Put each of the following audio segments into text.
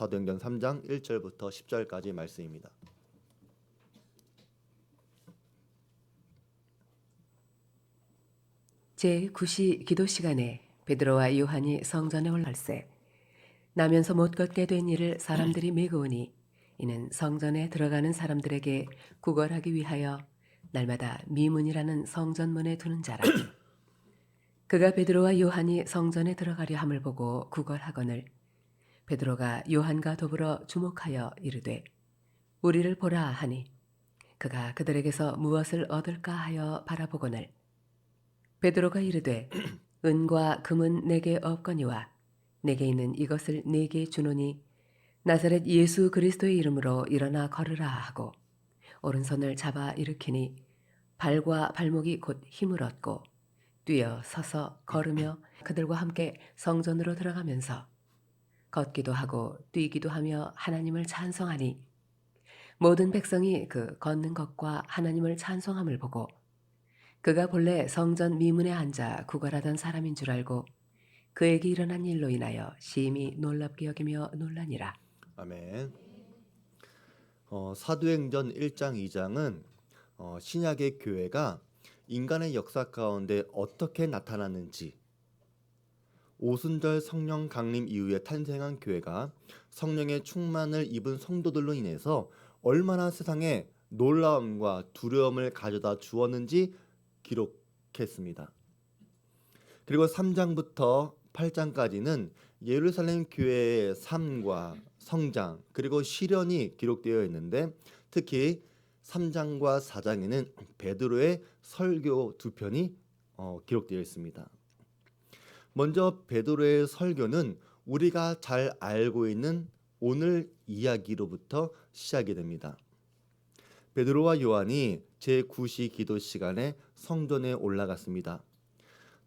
사도행전 3장 1절부터 10절까지 말씀입니다. 제9시 기도 시간에 베드로와 요한이 성전에 올라갈새 나면서 못 걷게 된 이를 사람들이 메고오니 이는 성전에 들어가는 사람들에게 구걸하기 위하여 날마다 미문이라는 성전문에 두는 자라. 그가 베드로와 요한이 성전에 들어가려 함을 보고 구걸하거늘 베드로가 요한과 더불어 주목하여 이르되 우리를 보라 하니 그가 그들에게서 무엇을 얻을까 하여 바라보거늘 베드로가 이르되 은과 금은 내게 없거니와 내게 있는 이것을 네게 주노니 나사렛 예수 그리스도의 이름으로 일어나 걸으라 하고 오른손을 잡아 일으키니 발과 발목이 곧 힘을 얻고 뛰어 서서 걸으며 그들과 함께 성전으로 들어가면서 걷기도 하고 뛰기도 하며 하나님을 찬송하니 모든 백성이 그 걷는 것과 하나님을 찬송함을 보고 그가 본래 성전 미문에 앉아 구걸하던 사람인 줄 알고 그에게 일어난 일로 인하여 심히 놀랍게 여기며 놀라니라. 아멘. 사도행전 1장 2장은 신약의 교회가 인간의 역사 가운데 어떻게 나타났는지, 오순절 성령 강림 이후에 탄생한 교회가 성령의 충만을 입은 성도들로 인해서 얼마나 세상에 놀라움과 두려움을 가져다 주었는지 기록했습니다. 그리고 3장부터 8장까지는 예루살렘 교회의 삶과 성장 그리고 시련이 기록되어 있는데 특히 3장과 4장에는 베드로의 설교 두 편이 기록되어 있습니다. 먼저 베드로의 설교는 우리가 잘 알고 있는 오늘 이야기로부터 시작이 됩니다. 베드로와 요한이 제9시 기도 시간에 성전에 올라갔습니다.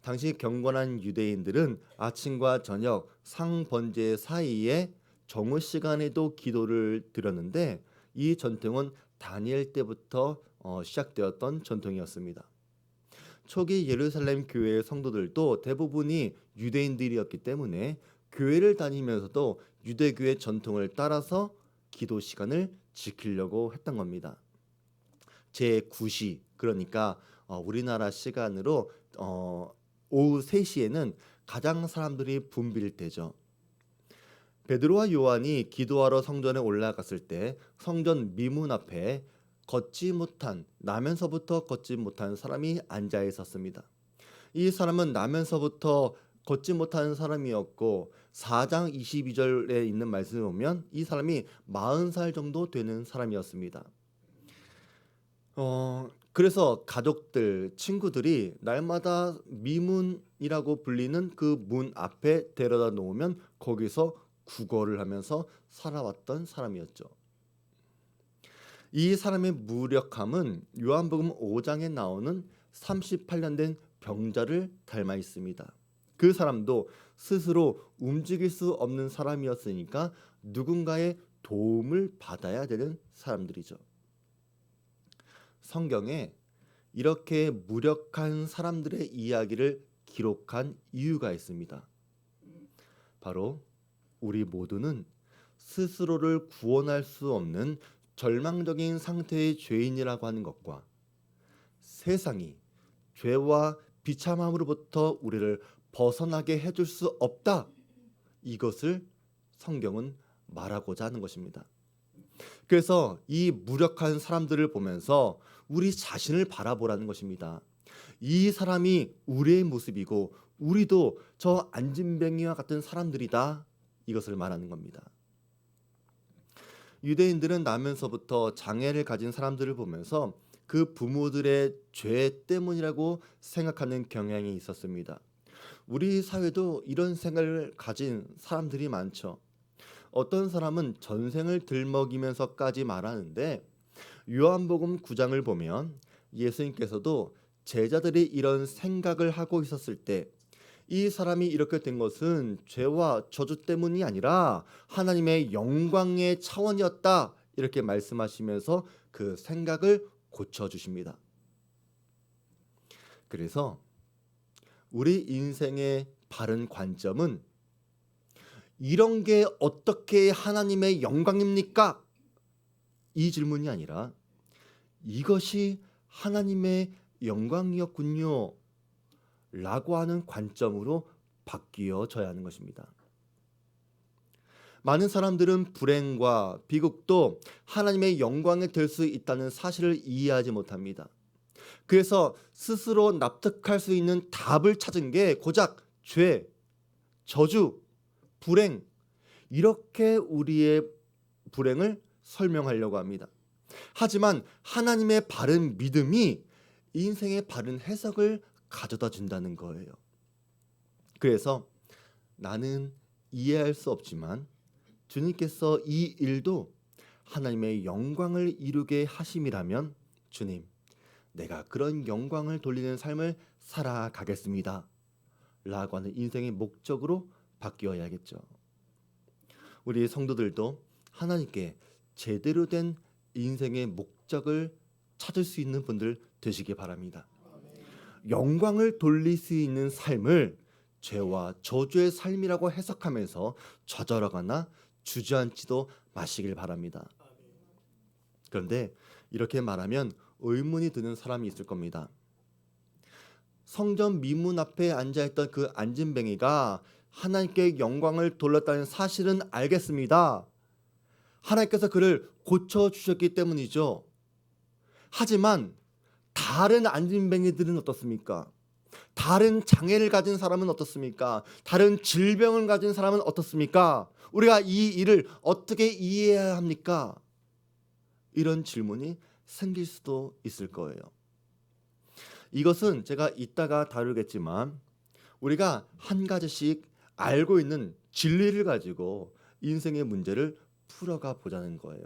당시 경건한 유대인들은 아침과 저녁 상번제 사이에 정오 시간에도 기도를 드렸는데 이 전통은 다니엘 때부터 시작되었던 전통이었습니다. 초기 예루살렘 교회의 성도들도 대부분이 유대인들이었기 때문에 교회를 다니면서도 유대교의 전통을 따라서 기도 시간을 지키려고 했던 겁니다. 제9시 그러니까 우리나라 시간으로 오후 3시에는 가장 사람들이 붐빌 때죠. 베드로와 요한이 기도하러 성전에 올라갔을 때 성전 미문 앞에 나면서부터 걷지 못한 사람이 앉아 있었습니다. 이 사람은 나면서부터 걷지 못한 사람이었고 4장 22절에 있는 말씀을 보면 이 사람이 40살 정도 되는 사람이었습니다. 그래서 가족들, 친구들이 날마다 미문이라고 불리는 그 문 앞에 데려다 놓으면 거기서 구걸을 하면서 살아왔던 사람이었죠. 이 사람의 무력함은 요한복음 5장에 나오는 38년 된 병자를 닮아 있습니다. 그 사람도 스스로 움직일 수 없는 사람이었으니까 누군가의 도움을 받아야 되는 사람들이죠. 성경에 이렇게 무력한 사람들의 이야기를 기록한 이유가 있습니다. 바로 우리 모두는 스스로를 구원할 수 없는 절망적인 상태의 죄인이라고 하는 것과 세상이 죄와 비참함으로부터 우리를 벗어나게 해줄 수 없다. 이것을 성경은 말하고자 하는 것입니다. 그래서 이 무력한 사람들을 보면서 우리 자신을 바라보라는 것입니다. 이 사람이 우리의 모습이고 우리도 저 안진뱅이와 같은 사람들이다. 이것을 말하는 겁니다. 유대인들은 나면서부터 장애를 가진 사람들을 보면서 그 부모들의 죄 때문이라고 생각하는 경향이 있었습니다. 우리 사회도 이런 생각을 가진 사람들이 많죠. 어떤 사람은 전생을 들먹이면서까지 말하는데 요한복음 9장을 보면 예수님께서도 제자들이 이런 생각을 하고 있었을 때 이 사람이 이렇게 된 것은 죄와 저주 때문이 아니라 하나님의 영광의 차원이었다 이렇게 말씀하시면서 그 생각을 고쳐주십니다. 그래서 우리 인생의 바른 관점은 이런 게 어떻게 하나님의 영광입니까? 이 질문이 아니라 이것이 하나님의 영광이었군요 라고 하는 관점으로 바뀌어져야 하는 것입니다. 많은 사람들은 불행과 비극도 하나님의 영광이 될 수 있다는 사실을 이해하지 못합니다. 그래서 스스로 납득할 수 있는 답을 찾은 게 고작 죄, 저주, 불행, 이렇게 우리의 불행을 설명하려고 합니다. 하지만 하나님의 바른 믿음이 인생의 바른 해석을 가져다 준다는 거예요. 그래서 나는 이해할 수 없지만 주님께서 이 일도 하나님의 영광을 이루게 하심이라면 주님, 내가 그런 영광을 돌리는 삶을 살아가겠습니다 라고 하는 인생의 목적으로 바뀌어야겠죠. 우리 성도들도 하나님께 제대로 된 인생의 목적을 찾을 수 있는 분들 되시기 바랍니다. 영광을 돌릴 수 있는 삶을 죄와 저주의 삶이라고 해석하면서 좌절하거나 주저앉지도 마시길 바랍니다. 그런데 이렇게 말하면 의문이 드는 사람이 있을 겁니다. 성전 미문 앞에 앉아있던 그 안진뱅이가 하나님께 영광을 돌렸다는 사실은 알겠습니다. 하나님께서 그를 고쳐주셨기 때문이죠. 하지만 다른 안진뱅이들은 어떻습니까? 다른 장애를 가진 사람은 어떻습니까? 다른 질병을 가진 사람은 어떻습니까? 우리가 이 일을 어떻게 이해해야 합니까? 이런 질문이 생길 수도 있을 거예요. 이것은 제가 이따가 다루겠지만 우리가 한 가지씩 알고 있는 진리를 가지고 인생의 문제를 풀어가 보자는 거예요.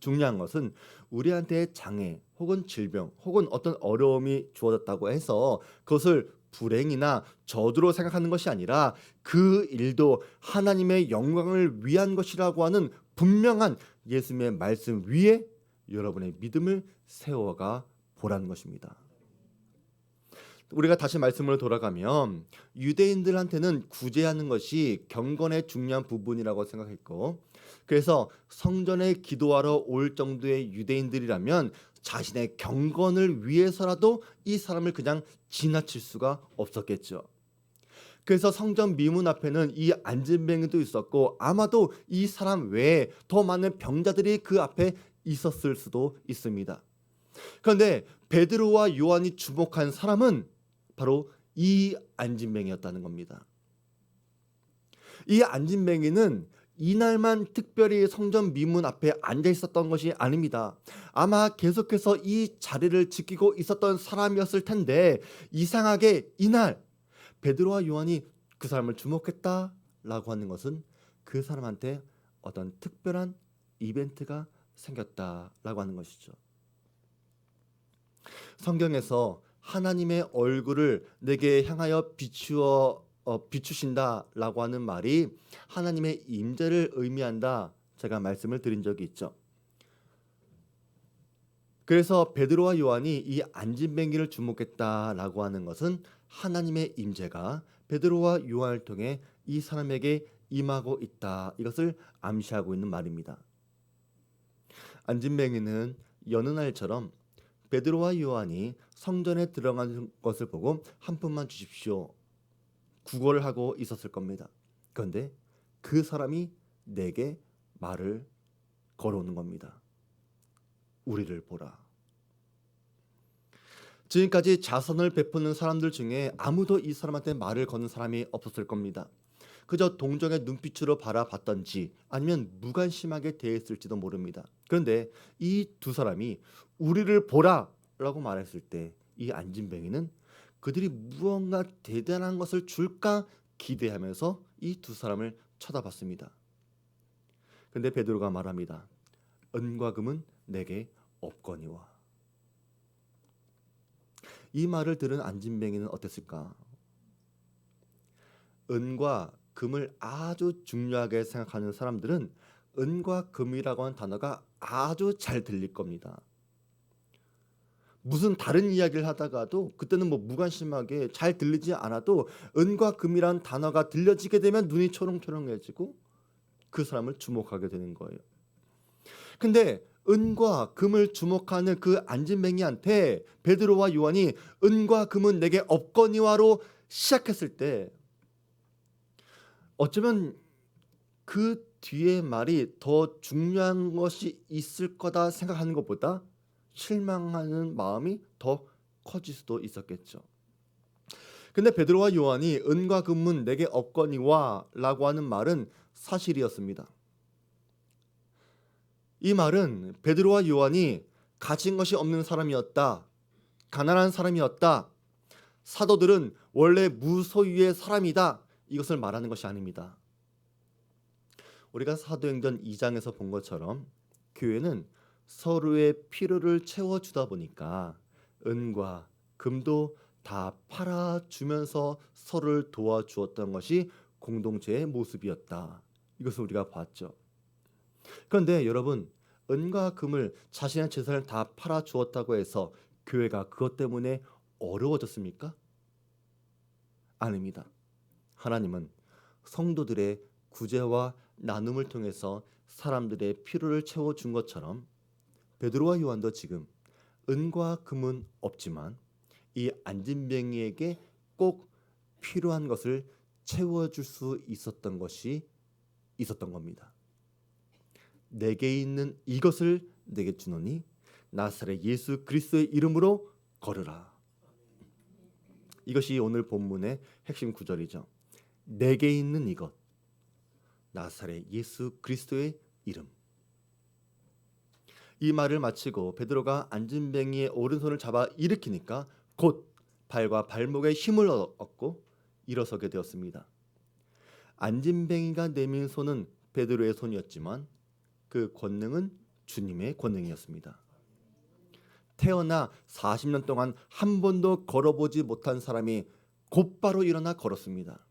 중요한 것은 우리한테 장애 혹은 질병 혹은 어떤 어려움이 주어졌다고 해서 그것을 불행이나 저주로 생각하는 것이 아니라 그 일도 하나님의 영광을 위한 것이라고 하는 분명한 예수님의 말씀 위에 여러분의 믿음을 세워가 보라는 것입니다. 우리가 다시 말씀으로 돌아가면 유대인들한테는 구제하는 것이 경건의 중요한 부분이라고 생각했고, 그래서 성전에 기도하러 올 정도의 유대인들이라면 자신의 경건을 위해서라도 이 사람을 그냥 지나칠 수가 없었겠죠. 그래서 성전 미문 앞에는 이 안진뱅이도 있었고 아마도 이 사람 외에 더 많은 병자들이 그 앞에 있었을 수도 있습니다. 그런데 베드로와 요한이 주목한 사람은 바로 이 안진뱅이였다는 겁니다. 이 안진뱅이는 이날만 특별히 성전 미문 앞에 앉아 있었던 것이 아닙니다. 아마 계속해서 이 자리를 지키고 있었던 사람이었을 텐데 이상하게 이날 베드로와 요한이 그 사람을 주목했다라고 하는 것은 그 사람한테 어떤 특별한 이벤트가 생겼다라고 하는 것이죠. 성경에서 하나님의 얼굴을 내게 향하여 비추신다라고 하는 말이 하나님의 임재를 의미한다. 제가 말씀을 드린 적이 있죠. 그래서 베드로와 요한이 이 안진뱅이를 주목했다라고 하는 것은 하나님의 임재가 베드로와 요한을 통해 이 사람에게 임하고 있다. 이것을 암시하고 있는 말입니다. 안진뱅이는 여느 날처럼 베드로와 요한이 성전에 들어가는 것을 보고 한 푼만 주십시오. 구걸을 하고 있었을 겁니다. 그런데 그 사람이 내게 말을 걸어오는 겁니다. 우리를 보라. 지금까지 자선을 베푸는 사람들 중에 아무도 이 사람한테 말을 거는 사람이 없었을 겁니다. 그저 동정의 눈빛으로 바라봤던지 아니면 무관심하게 대했을지도 모릅니다. 그런데 이 두 사람이 우리를 보라 라고 말했을 때 이 안진뱅이는 그들이 무언가 대단한 것을 줄까 기대하면서 이 두 사람을 쳐다봤습니다. 그런데 베드로가 말합니다. 은과 금은 내게 없거니와. 이 말을 들은 안진뱅이는 어땠을까? 은과 금을 아주 중요하게 생각하는 사람들은 은과 금이라고 하는 단어가 아주 잘 들릴 겁니다. 무슨 다른 이야기를 하다가도 그때는 뭐 무관심하게 잘 들리지 않아도 은과 금이란 단어가 들려지게 되면 눈이 초롱초롱해지고 그 사람을 주목하게 되는 거예요. 근데 은과 금을 주목하는 그 안진뱅이한테 베드로와 요한이 은과 금은 내게 없거니와로 시작했을 때 어쩌면 그 뒤에 말이 더 중요한 것이 있을 거다 생각하는 것보다 실망하는 마음이 더 커질 수도 있었겠죠. 근데 베드로와 요한이 은과 금은 내게 없거니와 라고 하는 말은 사실이었습니다. 이 말은 베드로와 요한이 가진 것이 없는 사람이었다, 가난한 사람이었다, 사도들은 원래 무소유의 사람이다, 이것을 말하는 것이 아닙니다. 우리가 사도행전 2장에서 본 것처럼 교회는 서로의 필요를 채워주다 보니까 은과 금도 다 팔아주면서 서로를 도와주었던 것이 공동체의 모습이었다. 이것을 우리가 봤죠. 그런데 여러분, 은과 금을 자신의 재산을 다 팔아주었다고 해서 교회가 그것 때문에 어려워졌습니까? 아닙니다. 하나님은 성도들의 구제와 나눔을 통해서 사람들의 필요를 채워준 것처럼 베드로와 요한도 지금 은과 금은 없지만 이 안진뱅이에게 꼭 필요한 것을 채워줄 수 있었던 것이 있었던 겁니다. 내게 있는 이것을 내게 주노니 나사렛 예수 그리스도의 이름으로 걸으라. 이것이 오늘 본문의 핵심 구절이죠. 내게 있는 이것, 나사렛 예수 그리스도의 이름. 이 말을 마치고 베드로가 안진뱅이의 오른손을 잡아 일으키니까 곧 발과 발목에 힘을 얻고 일어서게 되었습니다. 안진뱅이가 내민 손은 베드로의 손이었지만 그 권능은 주님의 권능이었습니다. 태어나 40년 동안 한 번도 걸어보지 못한 사람이 곧바로 일어나 걸었습니다.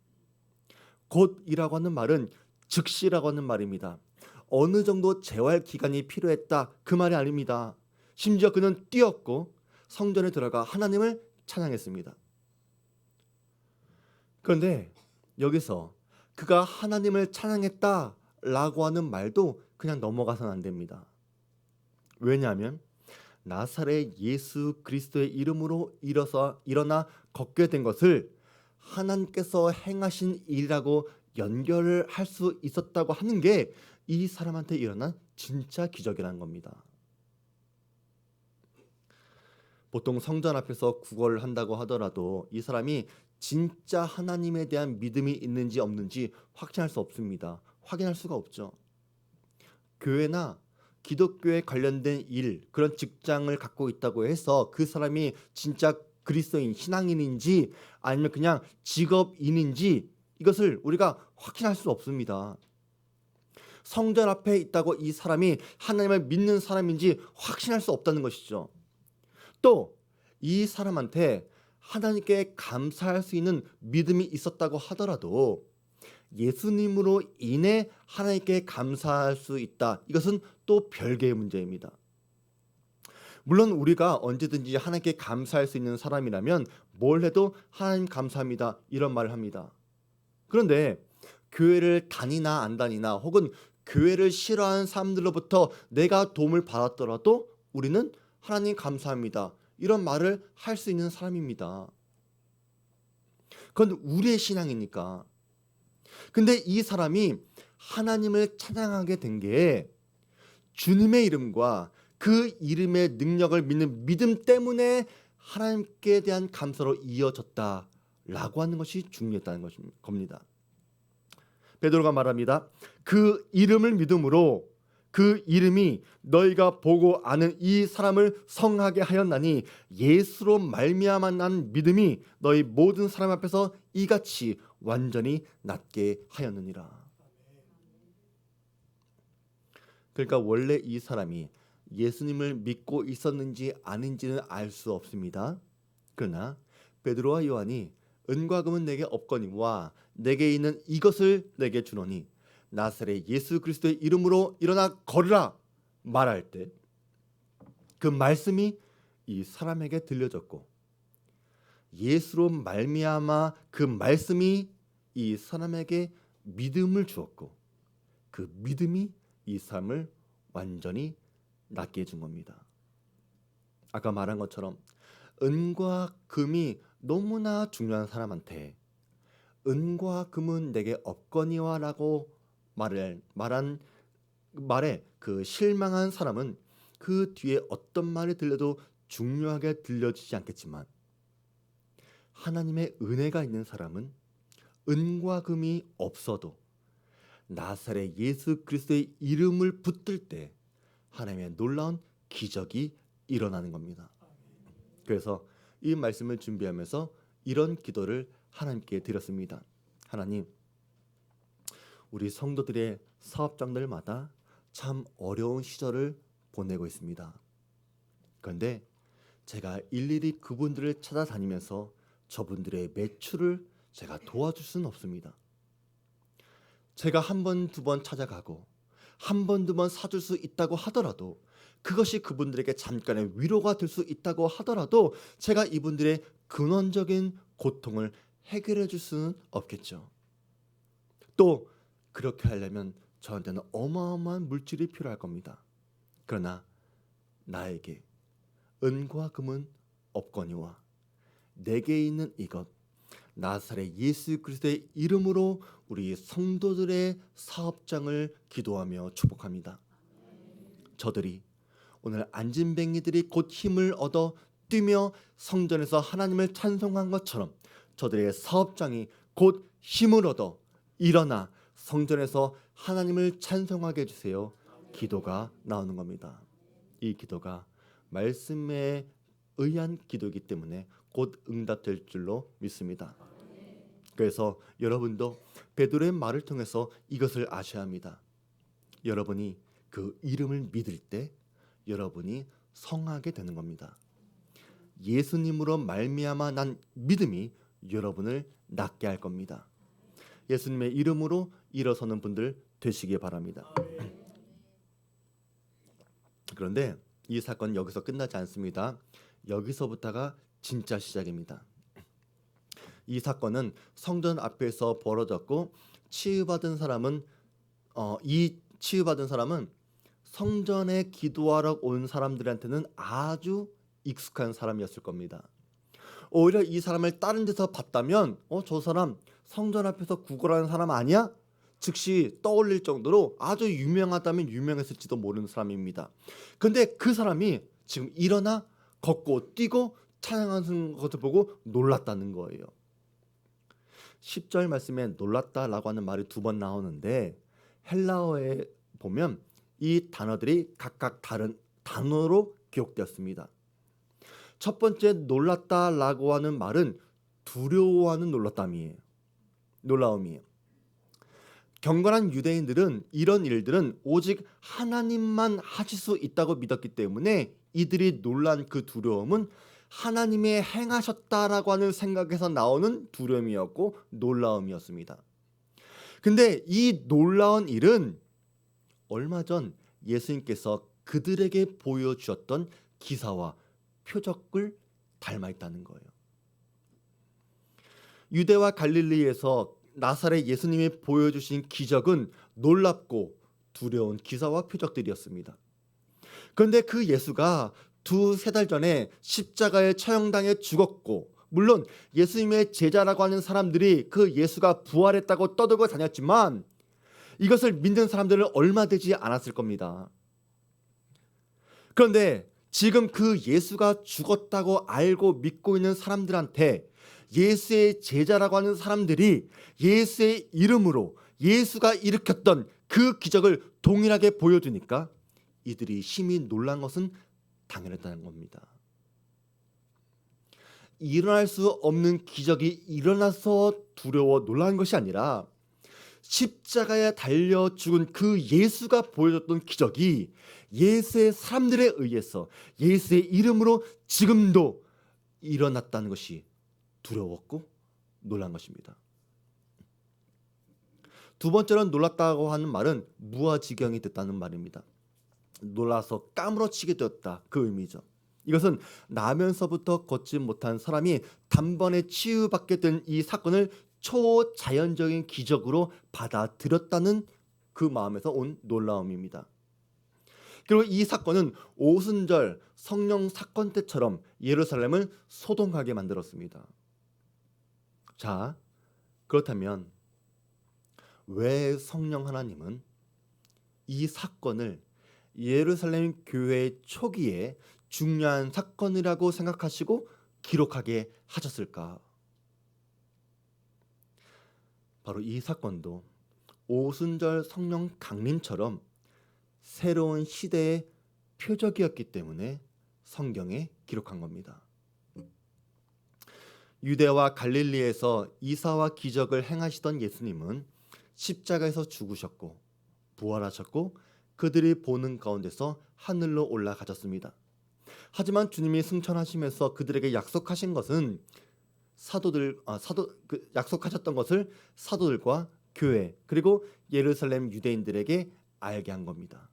곧이라고 하는 말은 즉시라고 하는 말입니다. 어느 정도 재활 기간이 필요했다, 그 말이 아닙니다. 심지어 그는 뛰었고 성전에 들어가 하나님을 찬양했습니다. 그런데 여기서 그가 하나님을 찬양했다라고 하는 말도 그냥 넘어가서는 안 됩니다. 왜냐하면 나사렛 예수 그리스도의 이름으로 일어나 걷게 된 것을 하나님께서 행하신 일이라고 연결을 할 수 있었다고 하는 게 이 사람한테 일어난 진짜 기적이라는 겁니다. 보통 성전 앞에서 구걸을 한다고 하더라도 이 사람이 진짜 하나님에 대한 믿음이 있는지 없는지 확신할 수 없습니다. 확인할 수가 없죠. 교회나 기독교에 관련된 일, 그런 직장을 갖고 있다고 해서 그 사람이 진짜 그리스도인, 신앙인인지 아니면 그냥 직업인인지 이것을 우리가 확신할 수 없습니다. 성전 앞에 있다고 이 사람이 하나님을 믿는 사람인지 확신할 수 없다는 것이죠. 또 이 사람한테 하나님께 감사할 수 있는 믿음이 있었다고 하더라도 예수님으로 인해 하나님께 감사할 수 있다. 이것은 또 별개의 문제입니다. 물론 우리가 언제든지 하나님께 감사할 수 있는 사람이라면 뭘 해도 하나님 감사합니다, 이런 말을 합니다. 그런데 교회를 다니나 안 다니나 혹은 교회를 싫어하는 사람들로부터 내가 도움을 받았더라도 우리는 하나님 감사합니다, 이런 말을 할 수 있는 사람입니다. 그건 우리의 신앙이니까. 근데 이 사람이 하나님을 찬양하게 된 게 주님의 이름과 그 이름의 능력을 믿는 믿음 때문에 하나님께 대한 감사로 이어졌다라고 하는 것이 중요했다는 겁니다. 베드로가 말합니다. 그 이름을 믿음으로 그 이름이 너희가 보고 아는 이 사람을 성하게 하였나니 예수로 말미암아 난 믿음이 너희 모든 사람 앞에서 이같이 완전히 낫게 하였느니라. 그러니까 원래 이 사람이 예수님을 믿고 있었는지 아닌지는 알 수 없습니다. 그러나 베드로와 요한이 은과 금은 내게 없거니와 내게 있는 이것을 내게 주노니 나사렛 예수 그리스도의 이름으로 일어나 걸으라 말할 때 그 말씀이 이 사람에게 들려졌고 예수로 말미암아 그 말씀이 이 사람에게 믿음을 주었고 그 믿음이 이 사람을 완전히 낫게 해준 겁니다. 아까 말한 것처럼 은과 금이 너무나 중요한 사람한테 은과 금은 내게 없거니와 라고 말한 말에 그 실망한 사람은 그 뒤에 어떤 말이 들려도 중요하게 들려지지 않겠지만 하나님의 은혜가 있는 사람은 은과 금이 없어도 나사렛 예수 그리스도의 이름을 붙들 때 하나님의 놀라운 기적이 일어나는 겁니다. 그래서 이 말씀을 준비하면서 이런 기도를 하나님께 드렸습니다. 하나님, 우리 성도들의 사업장들마다 참 어려운 시절을 보내고 있습니다. 그런데 제가 일일이 그분들을 찾아다니면서 저분들의 매출을 제가 도와줄 수는 없습니다. 제가 한 번, 두 번 찾아가고 한 번, 두 번 사줄 수 있다고 하더라도 그것이 그분들에게 잠깐의 위로가 될 수 있다고 하더라도 제가 이분들의 근원적인 고통을 해결해 줄 수는 없겠죠. 또 그렇게 하려면 저한테는 어마어마한 물질이 필요할 겁니다. 그러나 나에게 은과 금은 없거니와 내게 있는 이것 나사렛 예수 그리스도의 이름으로 우리 성도들의 사업장을 기도하며 축복합니다. 저들이 오늘 안진뱅이들이 곧 힘을 얻어 뛰며 성전에서 하나님을 찬송한 것처럼 저들의 사업장이 곧 힘을 얻어 일어나 성전에서 하나님을 찬송하게 해주세요. 기도가 나오는 겁니다. 이 기도가 말씀에 의한 기도이기 때문에 곧 응답될 줄로 믿습니다. 그래서 여러분도 베드로의 말을 통해서 이것을 아셔야 합니다. 여러분이 그 이름을 믿을 때 여러분이 성하게 되는 겁니다. 예수님으로 말미암아 난 믿음이 여러분을 낫게 할 겁니다. 예수님의 이름으로 일어서는 분들 되시기 바랍니다. 그런데 이 사건은 여기서 끝나지 않습니다. 여기서부터가 진짜 시작입니다. 이 사건은 성전 앞에서 벌어졌고 치유받은 사람은 성전에 기도하러 온 사람들한테는 아주 익숙한 사람이었을 겁니다. 오히려 이 사람을 다른 데서 봤다면 저 사람 성전 앞에서 구걸하는 사람 아니야? 즉시 떠올릴 정도로 아주 유명하다면 유명했을지도 모르는 사람입니다. 근데 그 사람이 지금 일어나 걷고 뛰고 찬양하는 것을 보고 놀랐다는 거예요. 10절 말씀에 놀랐다라고 하는 말이 2번 나오는데 헬라어에 보면 이 단어들이 각각 다른 단어로 기록되었습니다. 첫 번째 놀랐다라고 하는 말은 두려워하는 놀라움이에요. 경건한 유대인들은 이런 일들은 오직 하나님만 하실 수 있다고 믿었기 때문에 이들이 놀란 그 두려움은 하나님이 행하셨다라고 하는 생각에서 나오는 두려움이었고 놀라움이었습니다. 근데 이 놀라운 일은 얼마 전 예수님께서 그들에게 보여주셨던 기사와 표적을 닮아 있다는 거예요. 유대와 갈릴리에서 나사렛 예수님이 보여주신 기적은 놀랍고 두려운 기사와 표적들이었습니다. 그런데 그 예수가 2-3달 전에 십자가에 처형당해 죽었고 물론 예수님의 제자라고 하는 사람들이 그 예수가 부활했다고 떠들고 다녔지만 이것을 믿는 사람들은 얼마 되지 않았을 겁니다. 그런데 지금 그 예수가 죽었다고 알고 믿고 있는 사람들한테 예수의 제자라고 하는 사람들이 예수의 이름으로 예수가 일으켰던 그 기적을 동일하게 보여주니까 이들이 심히 놀란 것은 당연했다는 겁니다. 일어날 수 없는 기적이 일어나서 두려워 놀란 것이 아니라 십자가에 달려 죽은 그 예수가 보여줬던 기적이 예수의 사람들에 의해서 예수의 이름으로 지금도 일어났다는 것이 두려웠고 놀란 것입니다. 2번째로 놀랐다고 하는 말은 무아지경이 됐다는 말입니다. 놀라서 까무러치게 되었다 그 의미죠. 이것은 나면서부터 걷지 못한 사람이 단번에 치유받게 된 이 사건을 초자연적인 기적으로 받아들였다는 그 마음에서 온 놀라움입니다. 그리고 이 사건은 오순절 성령 사건 때처럼 예루살렘을 소동하게 만들었습니다. 자, 그렇다면 왜 성령 하나님은 이 사건을 예루살렘 교회 초기에 중요한 사건이라고 생각하시고 기록하게 하셨을까? 바로 이 사건도 오순절 성령 강림처럼 새로운 시대의 표적이었기 때문에 성경에 기록한 겁니다. 유대와 갈릴리에서 이사와 기적을 행하시던 예수님은 십자가에서 죽으셨고 부활하셨고 그들이 보는 가운데서 하늘로 올라가셨습니다. 하지만 주님이 승천하시면서 그들에게 약속하신 것은 약속하셨던 것을 사도들과 교회 그리고 예루살렘 유대인들에게 알게 한 겁니다.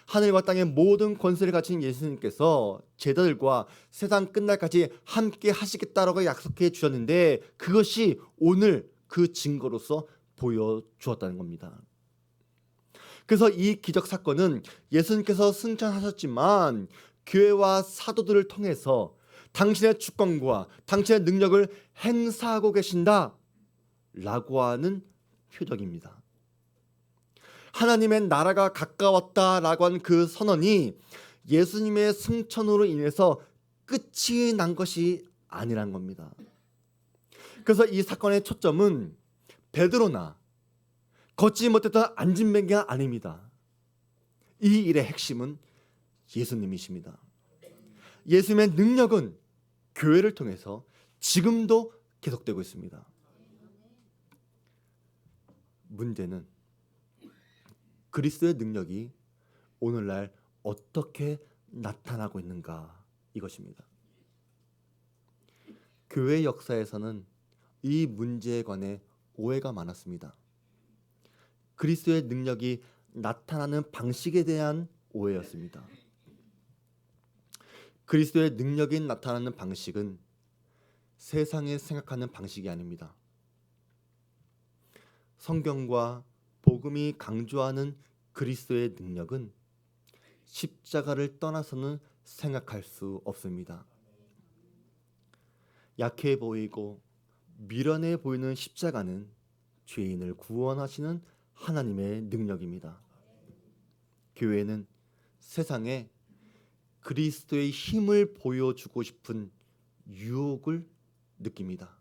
하늘과 땅의 모든 권세를 가진 예수님께서 제자들과 세상 끝날까지 함께 하시겠다라고 약속해 주셨는데 그것이 오늘 그 증거로서 보여주었다는 겁니다. 그래서 이 기적 사건은 예수님께서 승천하셨지만 교회와 사도들을 통해서 당신의 주권과 당신의 능력을 행사하고 계신다라고 하는 표적입니다. 하나님의 나라가 가까웠다라고 한 그 선언이 예수님의 승천으로 인해서 끝이 난 것이 아니란 겁니다. 그래서 이 사건의 초점은 베드로나 걷지 못했던 안진뱅이가 아닙니다. 이 일의 핵심은 예수님이십니다. 예수님의 능력은 교회를 통해서 지금도 계속되고 있습니다. 문제는 그리스도의 능력이 오늘날 어떻게 나타나고 있는가 이것입니다. 교회 역사에서는 이 문제에 관해 오해가 많았습니다. 그리스도의 능력이 나타나는 방식에 대한 오해였습니다. 그리스도의 능력이 나타나는 방식은 세상에 생각하는 방식이 아닙니다. 성경과 복음이 강조하는 그리스도의 능력은 십자가를 떠나서는 생각할 수 없습니다. 약해 보이고 미련해 보이는 십자가는 죄인을 구원하시는 하나님의 능력입니다. 교회는 세상에 그리스도의 힘을 보여주고 싶은 유혹을 느낍니다.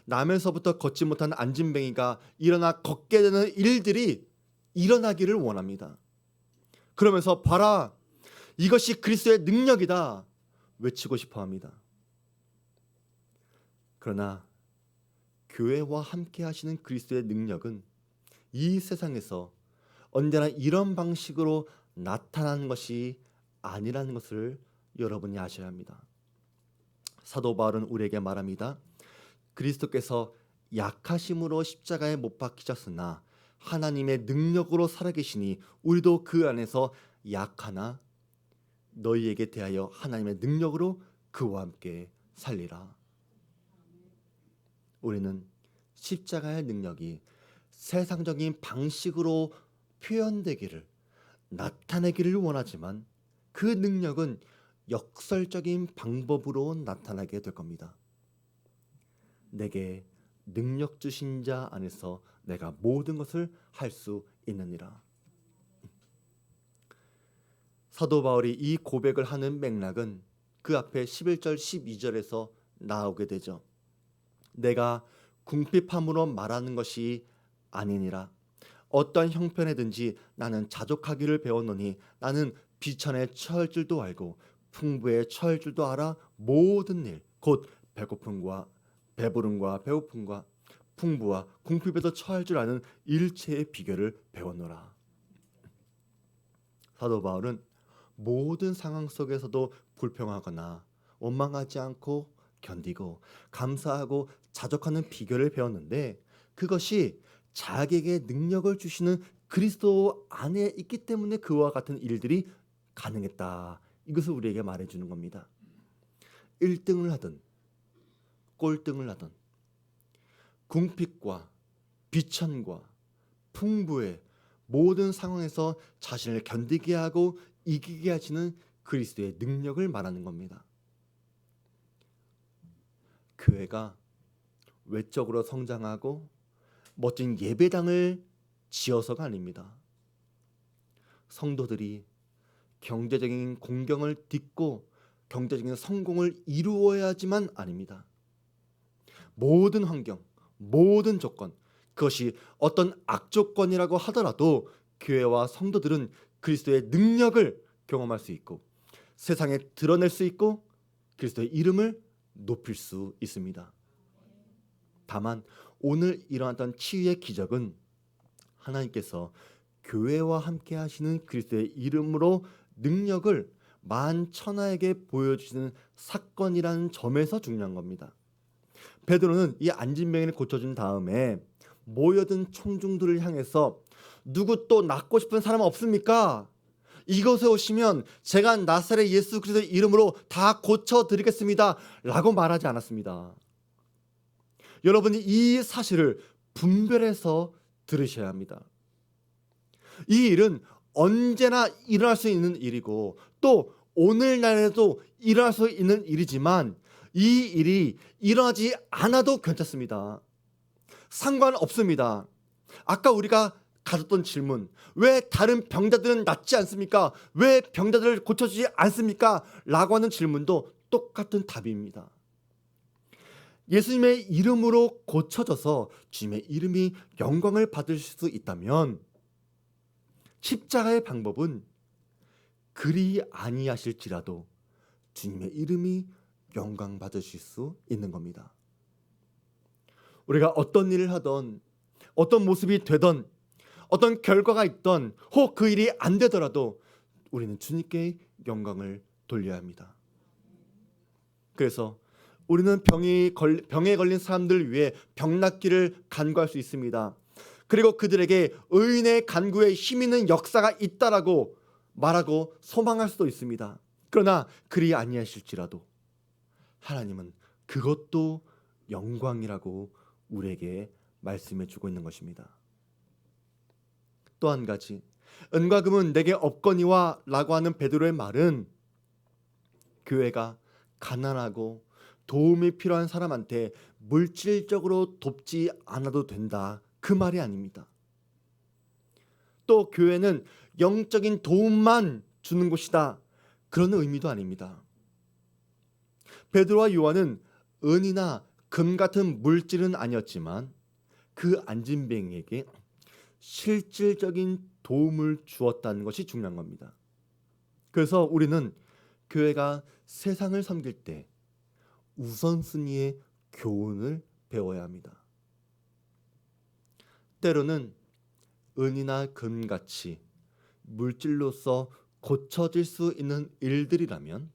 나면서부터 걷지 못한 안진뱅이가 일어나 걷게 되는 일들이 일어나기를 원합니다. 그러면서 봐라, 이것이 그리스도의 능력이다 외치고 싶어 합니다. 그러나 교회와 함께 하시는 그리스도의 능력은 이 세상에서 언제나 이런 방식으로 나타나는 것이 아니라는 것을 여러분이 아셔야 합니다. 사도 바울은 우리에게 말합니다. 그리스도께서 약하심으로 십자가에 못 박히셨으나 하나님의 능력으로 살아계시니 우리도 그 안에서 약하나 너희에게 대하여 하나님의 능력으로 그와 함께 살리라. 우리는 십자가의 능력이 세상적인 방식으로 표현되기를 나타내기를 원하지만 그 능력은 역설적인 방법으로 나타나게 될 겁니다. 내게 능력 주신 자 안에서 내가 모든 것을 할 수 있느니라. 사도 바울이 이 고백을 하는 맥락은 그 앞에 11절 12절에서 나오게 되죠. 내가 궁핍함으로 말하는 것이 아니니라. 어떤 형편에든지 나는 자족하기를 배웠노니 나는 비천에 처할 줄도 알고 풍부에 처할 줄도 알아. 모든 일 곧 배고픔과 배부름과 배고픔과 풍부와 궁핍에도 처할 줄 아는 일체의 비결을 배웠노라. 사도 바울은 모든 상황 속에서도 불평하거나 원망하지 않고 견디고 감사하고 자족하는 비결을 배웠는데 그것이 자기에게 능력을 주시는 그리스도 안에 있기 때문에 그와 같은 일들이 가능했다. 이것을 우리에게 말해주는 겁니다. 1등을 하든 꼴등을 하든 궁핍과 비천과 풍부의 모든 상황에서 자신을 견디게 하고 이기게 하시는 그리스도의 능력을 말하는 겁니다. 교회가 외적으로 성장하고 멋진 예배당을 지어서가 아닙니다. 성도들이 경제적인 공경을 딛고 경제적인 성공을 이루어야지만 아닙니다. 모든 환경, 모든 조건, 그것이 어떤 악조건이라고 하더라도 교회와 성도들은 그리스도의 능력을 경험할 수 있고 세상에 드러낼 수 있고 그리스도의 이름을 높일 수 있습니다. 다만 오늘 일어났던 치유의 기적은 하나님께서 교회와 함께 하시는 그리스도의 이름으로 능력을 만천하에게 보여주시는 사건이라는 점에서 중요한 겁니다. 베드로는 이 안진병이를 고쳐준 다음에 모여든 청중들을 향해서 누구 또 낫고 싶은 사람 없습니까? 이곳에 오시면 제가 나사렛 예수 그리스도의 이름으로 다 고쳐드리겠습니다 라고 말하지 않았습니다. 여러분이 이 사실을 분별해서 들으셔야 합니다. 이 일은 언제나 일어날 수 있는 일이고 또 오늘날에도 일어날 수 있는 일이지만 이 일이 일어나지 않아도 괜찮습니다. 상관없습니다. 아까 우리가 가졌던 질문, 왜 다른 병자들은 낫지 않습니까? 왜 병자들을 고쳐주지 않습니까? 라고 하는 질문도 똑같은 답입니다. 예수님의 이름으로 고쳐져서 주님의 이름이 영광을 받을 수 있다면 십자가의 방법은 그리 아니하실지라도 주님의 이름이 영광 받으실 수 있는 겁니다. 우리가 어떤 일을 하던 어떤 모습이 되던 어떤 결과가 있던 혹 그 일이 안 되더라도 우리는 주님께 영광을 돌려야 합니다. 그래서 우리는 병에 걸린 사람들을 위해 병낫기를 간구할 수 있습니다. 그리고 그들에게 의인의 간구에 힘 있는 역사가 있다라고 말하고 소망할 수도 있습니다. 그러나 그리 아니하실지라도 하나님은 그것도 영광이라고 우리에게 말씀해 주고 있는 것입니다. 또 한 가지, 은과 금은 내게 없거니와 라고 하는 베드로의 말은 교회가 가난하고 도움이 필요한 사람한테 물질적으로 돕지 않아도 된다, 그 말이 아닙니다. 또 교회는 영적인 도움만 주는 곳이다, 그런 의미도 아닙니다. 베드로와 요한은 은이나 금 같은 물질은 아니었지만 그 안진뱅이에게 실질적인 도움을 주었다는 것이 중요한 겁니다. 그래서 우리는 교회가 세상을 섬길 때 우선순위의 교훈을 배워야 합니다. 때로는 은이나 금같이 물질로서 고쳐질 수 있는 일들이라면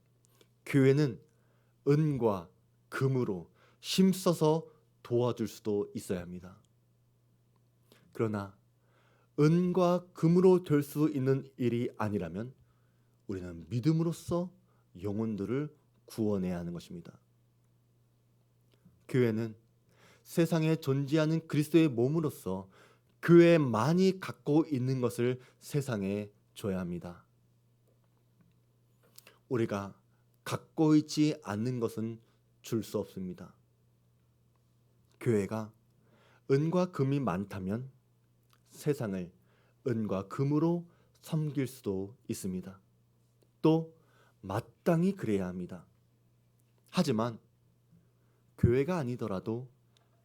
교회는 은과 금으로 힘써서 도와줄 수도 있어야 합니다. 그러나 은과 금으로 될 수 있는 일이 아니라면 우리는 믿음으로써 영혼들을 구원해야 하는 것입니다. 교회는 세상에 존재하는 그리스도의 몸으로서 교회만이 갖고 있는 것을 세상에 줘야 합니다. 우리가 갖고 있지 않는 것은 줄 수 없습니다. 교회가 은과 금이 많다면 세상을 은과 금으로 섬길 수도 있습니다. 또 마땅히 그래야 합니다. 하지만 교회가 아니더라도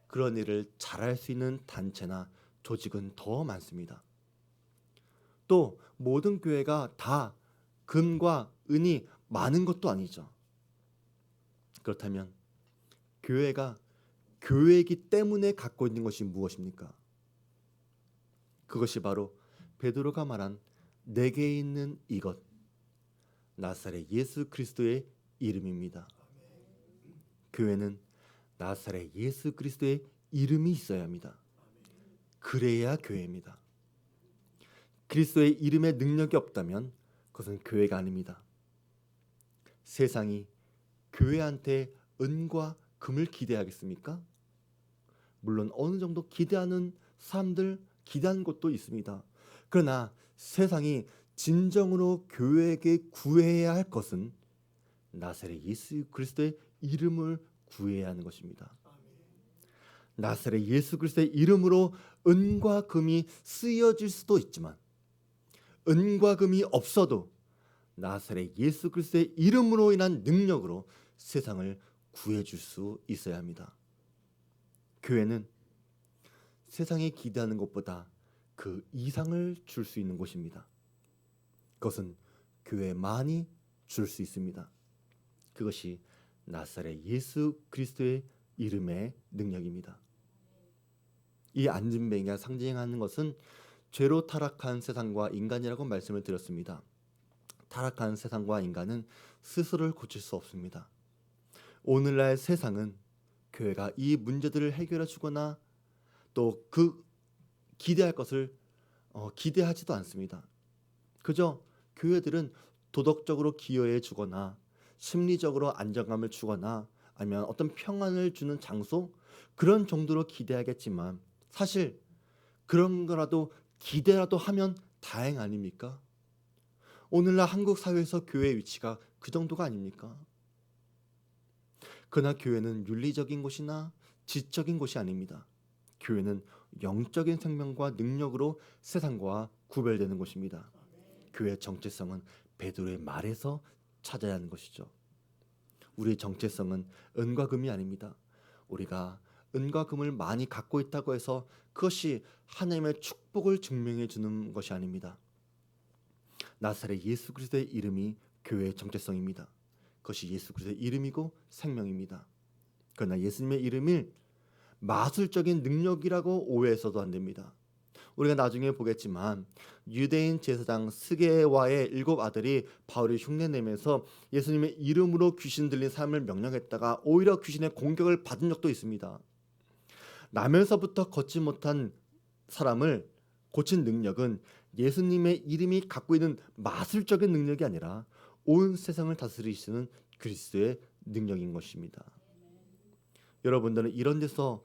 그런 일을 잘할 수 있는 단체나 조직은 더 많습니다. 또 모든 교회가 다 금과 은이 많은 것도 아니죠. 그렇다면 교회가 교회이기 때문에 갖고 있는 것이 무엇입니까? 그것이 바로 베드로가 말한 내게 있는 이것, 나사렛 예수 그리스도의 이름입니다. 교회는 나사렛 예수 그리스도의 이름이 있어야 합니다. 그래야 교회입니다. 그리스도의 이름에 능력이 없다면 그것은 교회가 아닙니다. 세상이 교회한테 은과 금을 기대하겠습니까? 물론 어느 정도 기대하는 사람들, 기대하는 곳도 있습니다. 그러나 세상이 진정으로 교회에게 구해야 할 것은 나사렛 예수 그리스도의 이름을 구해야 하는 것입니다. 나사렛 예수 그리스도의 이름으로 은과 금이 쓰여질 수도 있지만, 은과 금이 없어도 나사렛 예수 그리스도의 이름으로 인한 능력으로 세상을 구해줄 수 있어야 합니다. 교회는 세상이 기대하는 것보다 그 이상을 줄 수 있는 곳입니다. 그것은 교회만이 줄 수 있습니다. 그것이 나사렛 예수 그리스도의 이름의 능력입니다. 이 안진뱅이가 상징하는 것은 죄로 타락한 세상과 인간이라고 말씀을 드렸습니다. 타락한 세상과 인간은 스스로를 고칠 수 없습니다. 오늘날 세상은 교회가 이 문제들을 해결해 주거나 또 그 기대할 것을 기대하지도 않습니다. 그저 교회들은 도덕적으로 기여해 주거나 심리적으로 안정감을 주거나 아니면 어떤 평안을 주는 장소, 그런 정도로 기대하겠지만, 사실 그런 거라도 기대라도 하면 다행 아닙니까? 오늘날 한국 사회에서 교회의 위치가 그 정도가 아닙니까? 그러나 교회는 윤리적인 곳이나 지적인 곳이 아닙니다. 교회는 영적인 생명과 능력으로 세상과 구별되는 곳입니다. 교회의 정체성은 베드로의 말에서 찾아야 하는 것이죠. 우리의 정체성은 은과 금이 아닙니다. 우리가 은과 금을 많이 갖고 있다고 해서 그것이 하나님의 축복을 증명해 주는 것이 아닙니다. 나사렛 예수 그리스도의 이름이 교회의 정체성입니다. 그것이 예수 그리스도의 이름이고 생명입니다. 그러나 예수님의 이름을 마술적인 능력이라고 오해해서도 안 됩니다. 우리가 나중에 보겠지만 유대인 제사장 스게와의 7 아들이 바울이 흉내내면서 예수님의 이름으로 귀신 들린 사람을 명령했다가 오히려 귀신의 공격을 받은 적도 있습니다. 나면서부터 걷지 못한 사람을 고친 능력은 예수님의 이름이 갖고 있는 마술적인 능력이 아니라 온 세상을 다스리시는 그리스도의 능력인 것입니다. 여러분들은 이런 데서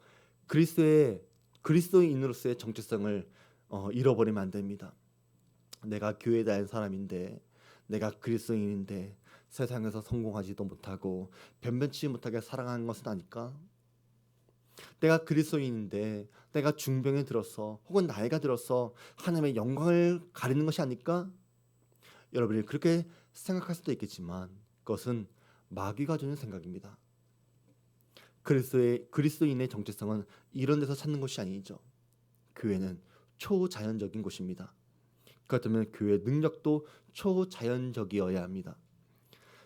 그리스도인으로서의 정체성을 잃어버리면 안 됩니다. 내가 교회에 다니는 사람인데, 내가 그리스도인인데 세상에서 성공하지도 못하고 변변치 못하게 살아가는 것은 아닐까? 내가 그리스도인인데 내가 중병에 들어서 혹은 나이가 들어서 하나님의 영광을 가리는 것이 아닐까? 여러분이 그렇게 생각할 수도 있겠지만 그것은 마귀가 주는 생각입니다. 그리스도인의 정체성은 이런 데서 찾는 것이 아니죠. 교회는 초자연적인 곳입니다. 그렇다면 교회의 능력도 초자연적이어야 합니다.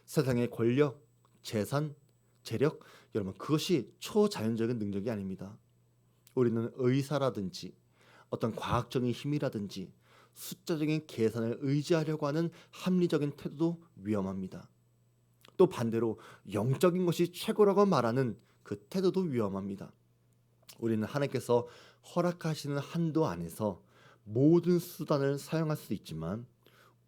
세상의 권력, 재산, 재력, 여러분 그것이 초자연적인 능력이 아닙니다. 우리는 의사라든지 어떤 과학적인 힘이라든지 숫자적인 계산을 의지하려고 하는 합리적인 태도도 위험합니다. 또 반대로 영적인 것이 최고라고 말하는 그 태도도 위험합니다. 우리는 하나님께서 허락하시는 한도 안에서 모든 수단을 사용할 수 있지만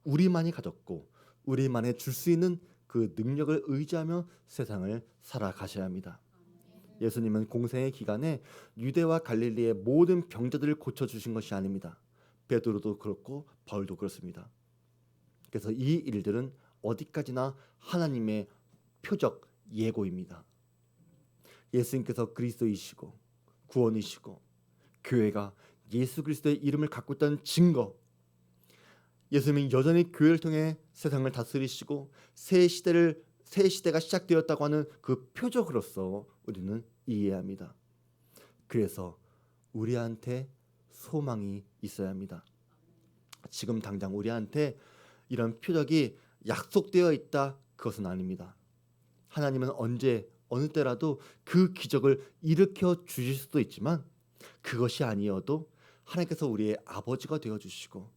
우리만이 가졌고 우리만이 줄 수 있는 그 능력을 의지하며 세상을 살아가셔야 합니다. 예수님은 공생의 기간에 유대와 갈릴리의 모든 병자들을 고쳐주신 것이 아닙니다. 베드로도 그렇고 바울도 그렇습니다. 그래서 이 일들은 어디까지나 하나님의 표적 예고입니다. 예수님께서 그리스도이시고 구원이시고 교회가 예수 그리스도의 이름을 갖고 있다는 증거, 예수님은 여전히 교회를 통해 세상을 다스리시고 새 시대가 시작되었다고 하는 그 표적으로서 우리는 이해해야 합니다. 그래서 우리한테 소망이 있어야 합니다. 지금 당장 우리한테 이런 표적이 약속되어 있다, 그것은 아닙니다. 하나님은 언제 어느 때라도 그 기적을 일으켜 주실 수도 있지만 그것이 아니어도 하나님께서 우리의 아버지가 되어 주시고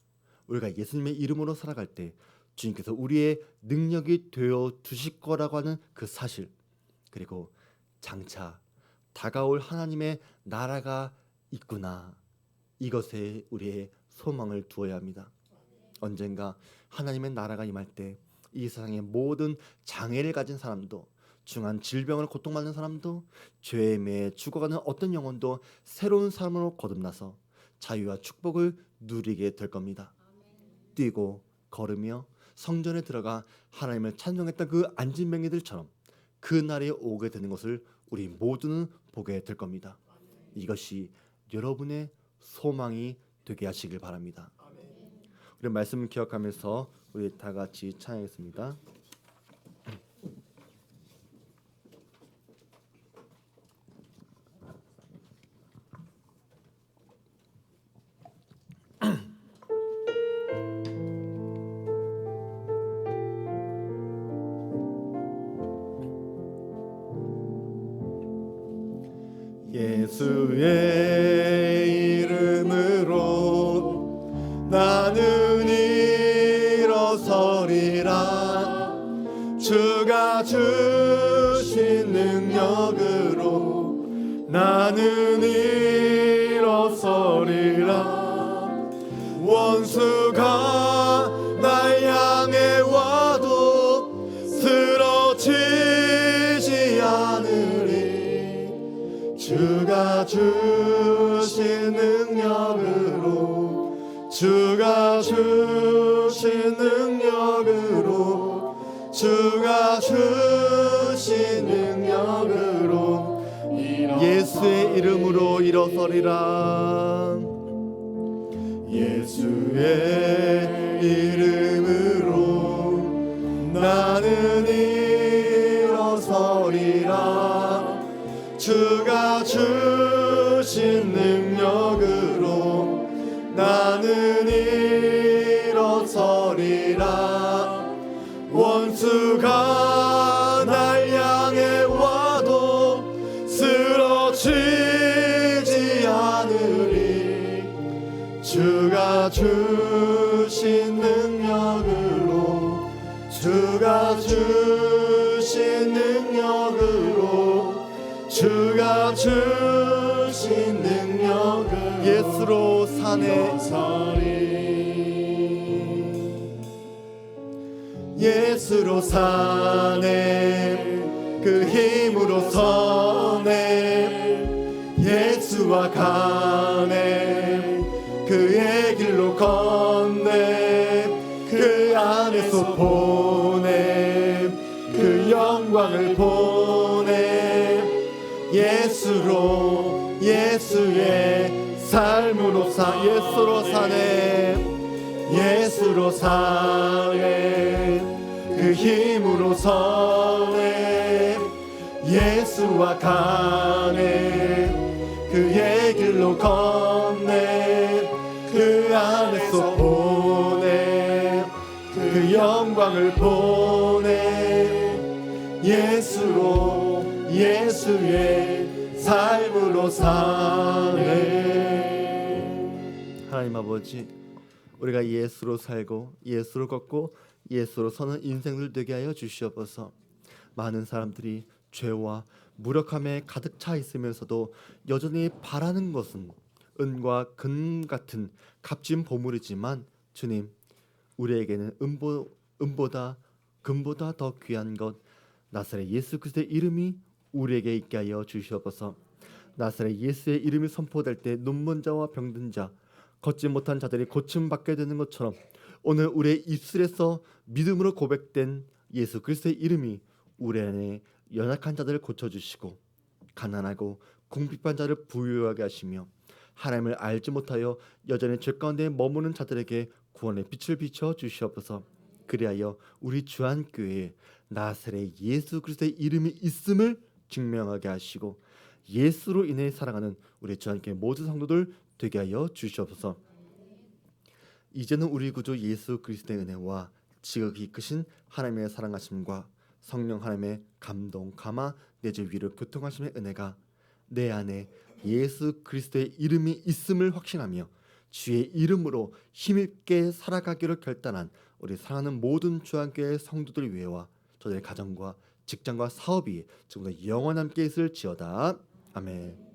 우리가 예수님의 이름으로 살아갈 때 주님께서 우리의 능력이 되어 주실 거라고 하는 그 사실, 그리고 장차 다가올 하나님의 나라가 있구나, 이것에 우리의 소망을 두어야 합니다. 언젠가 하나님의 나라가 임할 때 이 세상의 모든 장애를 가진 사람도, 중한 질병을 고통받는 사람도, 죄에 매여 죽어가는 어떤 영혼도 새로운 삶으로 거듭나서 자유와 축복을 누리게 될 겁니다. 뛰고 걸으며 성전에 들어가 하나님을 찬송했던 그 안진뱅이들처럼 그 날이 오게 되는 것을 우리 모두는 보게 될 겁니다. 이것이 여러분의 소망이 되게 하시길 바랍니다. 우리 말씀을 기억하면서 우리 다 같이 찬양하겠습니다. 예수의 이름으로 나는 일어서리라. 주가 주신 능력으로 나는 일어서리라. 원수가 날 향해 와도 쓰러지지 않으리. 주가 주신 능력으로, 주가 주신 능력으로, 주가 주신 능력으로 예수의 이름으로 일어서리라. 예수의 이름으로 나는 일어서리라. 주가 주신 능력으로 나는 일어서리라. 원수가 날 향해 와도 쓰러지지 않으리. 주가 주신 능력으로, 주가 주신 능력으로, 주가 주신 능력으로 예수로 사네. 예수로 사네. 그 힘으로 서네. 예수와 가네. 그의 길로 걷네. 그 안에서 보네. 그 영광을 보네. 예수로, 예수의 삶으로 예수로 사네. 예수로 사네. 그 힘으로 서네. 예수와 가네. 그의 길로 걷네. 그 안에서 보네. 그 영광을 보네. 예수로, 예수의 삶으로 사네. 하나님 아버지, 우리가 예수로 살고 예수로 걷고 예수로 서는 인생들 되게 하여 주시옵소서. 많은 사람들이 죄와 무력함에 가득 차 있으면서도 여전히 바라는 것은 은과 금 같은 값진 보물이지만 주님, 우리에게는 은보다 금보다 더 귀한 것 나사렛 예수 그리스도의 이름이 우리에게 있게 하여 주시옵소서. 나사렛 예수의 이름이 선포될 때 눈먼 자와 병든 자, 걷지 못한 자들이 고침받게 되는 것처럼 오늘 우리의 입술에서 믿음으로 고백된 예수 그리스도의 이름이 우리 안에 연약한 자들을 고쳐주시고 가난하고 궁핍한 자를 부유하게 하시며 하나님을 알지 못하여 여전히 죄 가운데 머무는 자들에게 구원의 빛을 비춰 주시옵소서. 그리하여 우리 주한교회에 나사렛 예수 그리스도의 이름이 있음을 증명하게 하시고 예수로 인해 살아가는 우리 주한교회 모든 성도들 되게 하여 주시옵소서. 이제는 우리 구주 예수 그리스도의 은혜와 지극히 크신 하나님의 사랑하심과 성령 하나님의 감동 감화 내주 위로 교통하심의 은혜가 내 안에 예수 그리스도의 이름이 있음을 확신하며 주의 이름으로 힘있게 살아가기로 결단한 우리 사랑하는 모든 주한교회 성도들 위해와 저들의 가정과 직장과 사업이 지금부터 영원함께 있을지어다. 아멘.